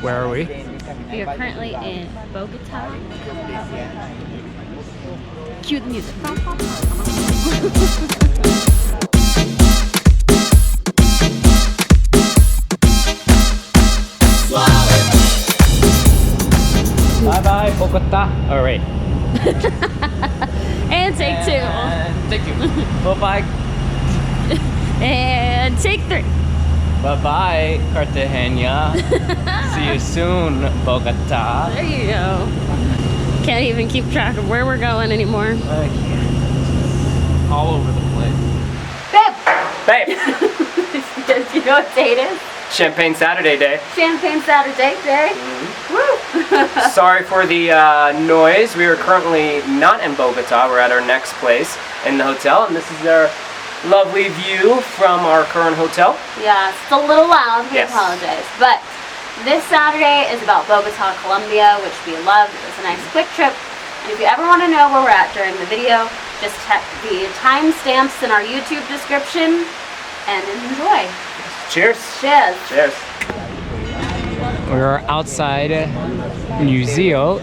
Where are we? We are currently in Bogota. Cue the music. Bye bye, Bogota. Oh, wait. And take two. Take two. Bye bye. And take three. Bye bye, Cartageña. See you soon, Bogota. There you go. Can't even keep track of where we're going anymore. I can't. All over the place. Babe! Babe! Do you know what date is? Champagne Saturday day. Champagne Saturday day. Woo! Sorry for the noise. We are currently not in Bogota. We're at our next place in the hotel, and this is our lovely view from our current hotel. Yeah, it's a little loud. We Yes. apologize. But this Saturday is about Bogota, Colombia, which we love. It was a nice quick trip. And if you ever want to know where we're at during the video, just check the timestamps in our YouTube description and enjoy. Cheers. Cheers. Cheers. We're outside Museo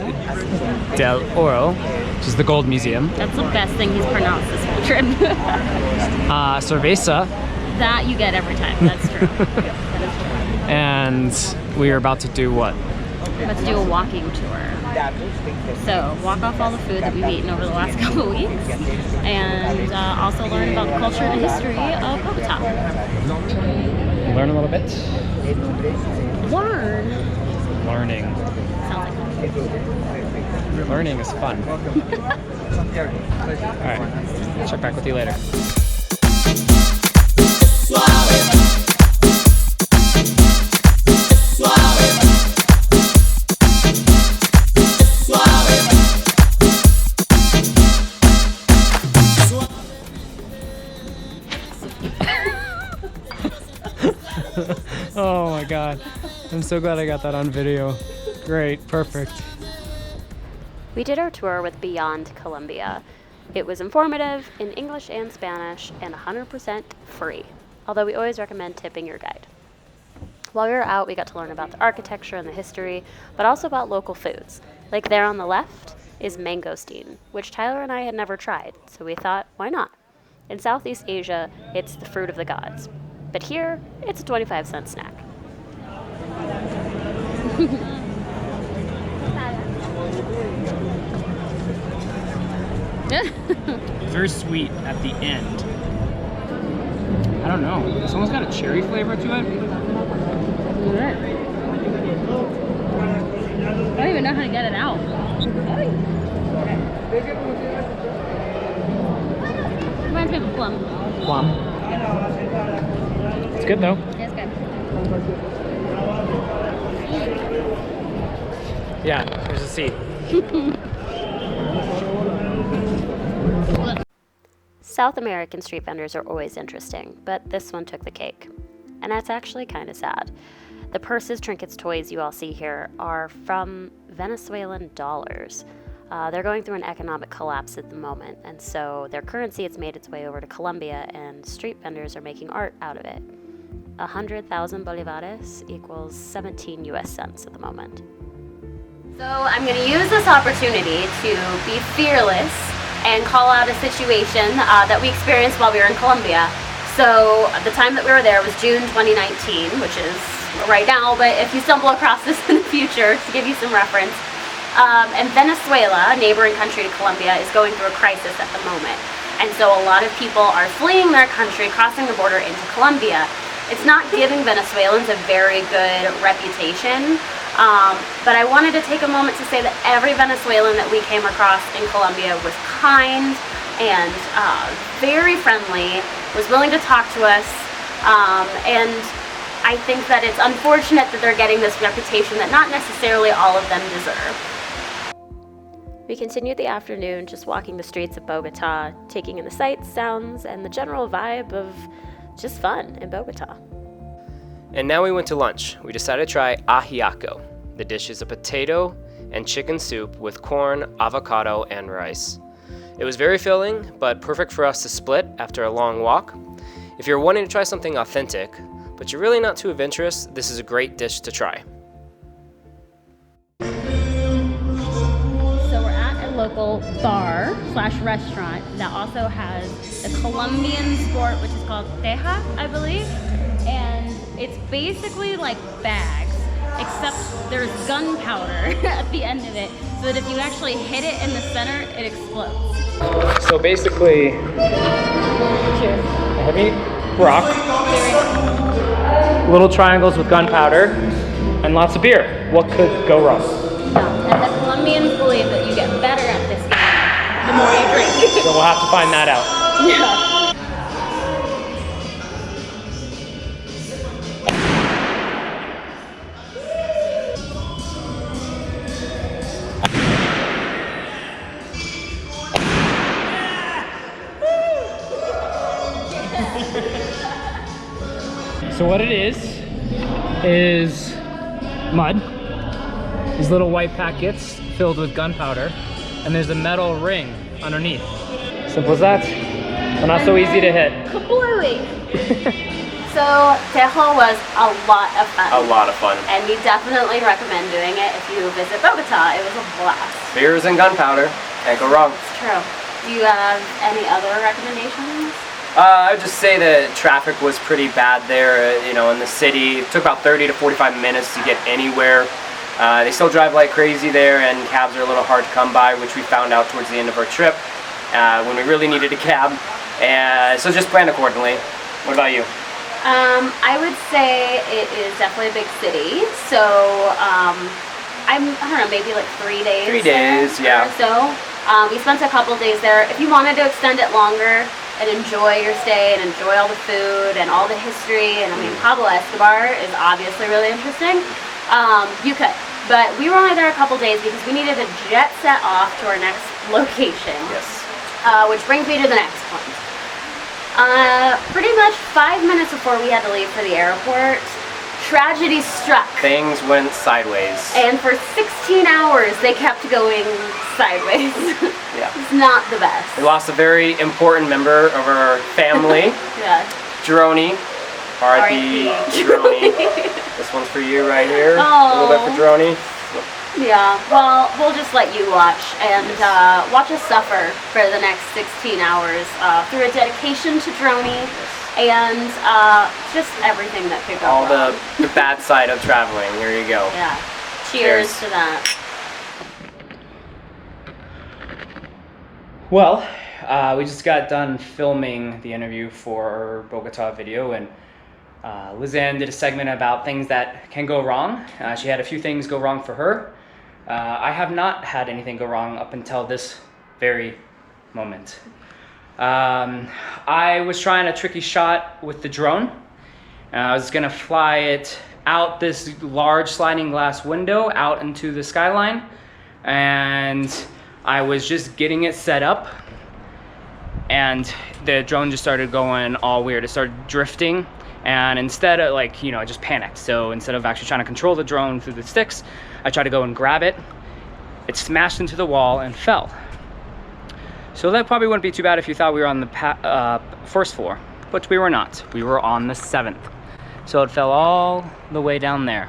del Oro, which is the gold museum. That's the best thing he's pronounced this whole trip. Cerveza. That you get every time. That's true. And we are about to do what? Let's do a walking tour. So walk off all the food that we've eaten over the last couple of weeks, and also learn about the culture and the history of Bogota. Learn a little bit. Learning. Sounds like fun. Learning is fun. Alright, check back with you later. Oh my god. I'm so glad I got that on video. Great, perfect. We did our tour with Beyond Colombia. It was informative in English and Spanish and 100% free, although we always recommend tipping your guide. While we were out, we got to learn about the architecture and the history, but also about local foods. Like there on the left is mangosteen, which Tyler and I had never tried, so we thought, why not? In Southeast Asia, it's the fruit of the gods. But here, it's a 25-cent snack. Very sweet at the end. I don't know. It's almost got a cherry flavor to it. I don't even know how to get it out. Reminds me of a plum. Plum. It's good though. It's good. Yeah, there's a seed. South American street vendors are always interesting, but this one took the cake. And that's actually kind of sad. The purses, trinkets, toys you all see here are from Venezuelan dollars. They're going through an economic collapse at the moment, and so their currency has made its way over to Colombia, and street vendors are making art out of it. 100,000 bolivares equals 17 US cents at the moment. So I'm going to use this opportunity to be fearless and call out a situation that we experienced while we were in Colombia. So the time that we were there was June 2019, which is right now, but if you stumble across this in the future, to give you some reference, and Venezuela, a neighboring country to Colombia, is going through a crisis at the moment. And so a lot of people are fleeing their country, crossing the border into Colombia. It's not giving Venezuelans a very good reputation, but I wanted to take a moment to say that every Venezuelan that we came across in Colombia was kind and very friendly, was willing to talk to us, and I think that it's unfortunate that they're getting this reputation that not necessarily all of them deserve. We continued the afternoon just walking the streets of Bogota, taking in the sights, sounds, and the general vibe of just fun in Bogota. And now we went to lunch. We decided to try Ajiaco. The dish is a potato and chicken soup with corn, avocado, and rice. It was very filling, but perfect for us to split after a long walk. If you're wanting to try something authentic, but you're really not too adventurous, this is a great dish to try. local bar slash restaurant that also has the Colombian sport, which is called Teja, I believe. And it's basically like bags, except there's gunpowder at the end of it, so that if you actually hit it in the center, it explodes. So basically, Cheers. a heavy rock, little triangles with gunpowder, and lots of beer. What could go wrong? Yeah, and the Colombians believe that you get better at this game the more you drink. So we'll have to find that out. Yeah. So what it is mud, these little white packets filled with gunpowder, and there's a metal ring underneath. Simple as that, but not so easy to hit. Kablooey! So Tejo was a lot of fun. A lot of fun. And we definitely recommend doing it if you visit Bogota. It was a blast. Beers and gunpowder, can't go wrong. It's true. Do you have any other recommendations? I would just say that traffic was pretty bad there, you know, in the city. It took about 30 to 45 minutes to get anywhere. They still drive like crazy there, and cabs are a little hard to come by, which we found out towards the end of our trip when we really needed a cab. So just plan accordingly. What about you? I would say it is definitely a big city. So I don't know, maybe like 3 days. 3 days, yeah. Or so. We spent a couple days there. If you wanted to extend it longer and enjoy your stay and enjoy all the food and all the history, and I mean, Pablo Escobar is obviously really interesting, you could. But we were only there a couple days because we needed to jet set off to our next location. Yes. Which brings me to the next point. Pretty much 5 minutes before we had to leave for the airport, tragedy struck. Things went sideways. And for 16 hours, they kept going sideways. Yeah. It's not the best. We lost a very important member of our family. Yeah. Droney. R.I.P. Droney. This one's for you right here. A little bit for Droney. Yeah, well, we'll just let you watch and watch us suffer for the next 16 hours through a dedication to Droney and just everything that could go All wrong. the bad side of traveling. Here you go. Yeah. Cheers to that. Well, we just got done filming the interview for our Bogota video, and Lizanne did a segment about things that can go wrong. She had a few things go wrong for her. I have not had anything go wrong up until this very moment. I was trying a tricky shot with the drone. I was gonna fly it out this large sliding glass window out into the skyline, and I was just getting it set up, and the drone just started going all weird. It started drifting, and instead of I just panicked. So instead of actually trying to control the drone through the sticks, I tried to go and grab it. It smashed into the wall and fell. So that probably wouldn't be too bad if you thought we were on the first floor, but we were not. We were on the 7th. So it fell all the way down there.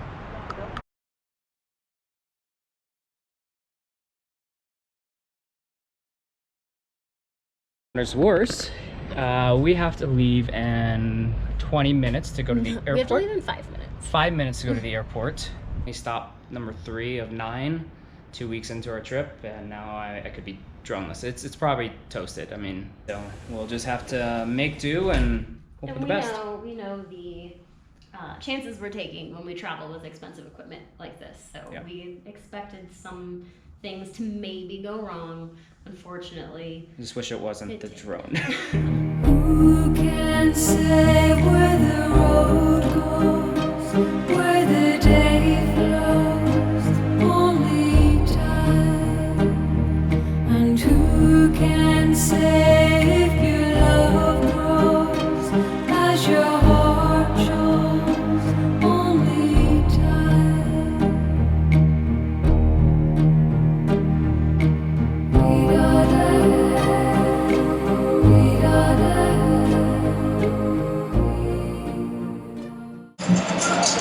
There's worse. We have to leave in 20 minutes to go to the airport. We have to leave in 5 minutes. 5 minutes to go to the airport. We stopped number 3 of 9, 2 weeks into our trip, and now I could be droneless. It's probably toasted. I mean, so we'll just have to make do and hope for the best. We know the chances we're taking when we travel with expensive equipment like this. So Yeah. we expected some things to maybe go wrong. Unfortunately, I just wish it wasn't the drone. Who can say where the road goes, where the day flows? Only time. And who can say if your love grows as your heart shows? Only time.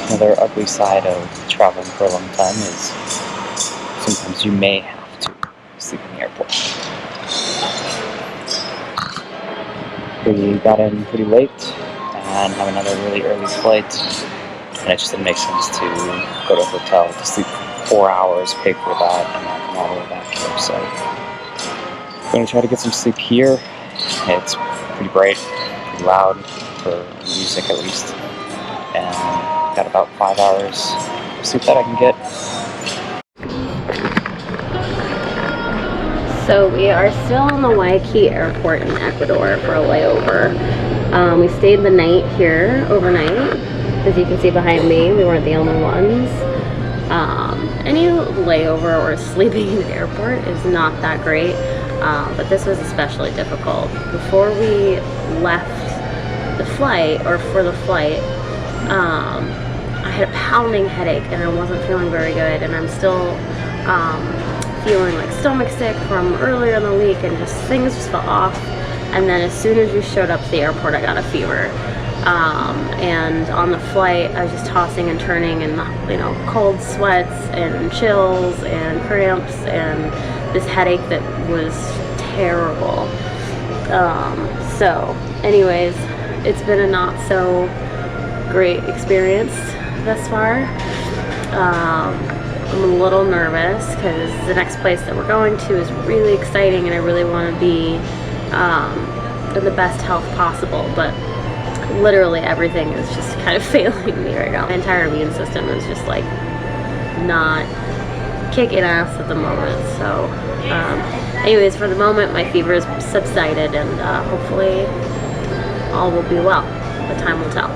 Another ugly side of traveling for a long time is sometimes you may have to sleep in the airport. We got in pretty late and have another really early flight, and it just didn't make sense to go to a hotel to sleep 4 hours, pay for that, and then come all the way back here. So we're going to try to get some sleep here. It's pretty bright, pretty loud for music at least, and got about 5 hours of sleep that I can get. So we are still in the Guayaquil airport in Ecuador for a layover. We stayed the night here overnight. As you can see behind me, we weren't the only ones. Any layover or sleeping in the airport is not that great, but this was especially difficult. Before we left the flight, or for the flight, I had a pounding headache and I wasn't feeling very good, and I'm still feeling like stomach sick from earlier in the week, and just things just felt off. And then as soon as we showed up to the airport, I got a fever. And on the flight, I was just tossing and turning, and cold sweats and chills and cramps and this headache that was terrible. So anyways, it's been a not so great experience thus far. I'm a little nervous because the next place that we're going to is really exciting, and I really want to be in the best health possible, but literally everything is just kind of failing me right now. My entire immune system is just like not kicking ass at the moment. So anyways, for the moment my fever has subsided, and hopefully all will be well, but time will tell.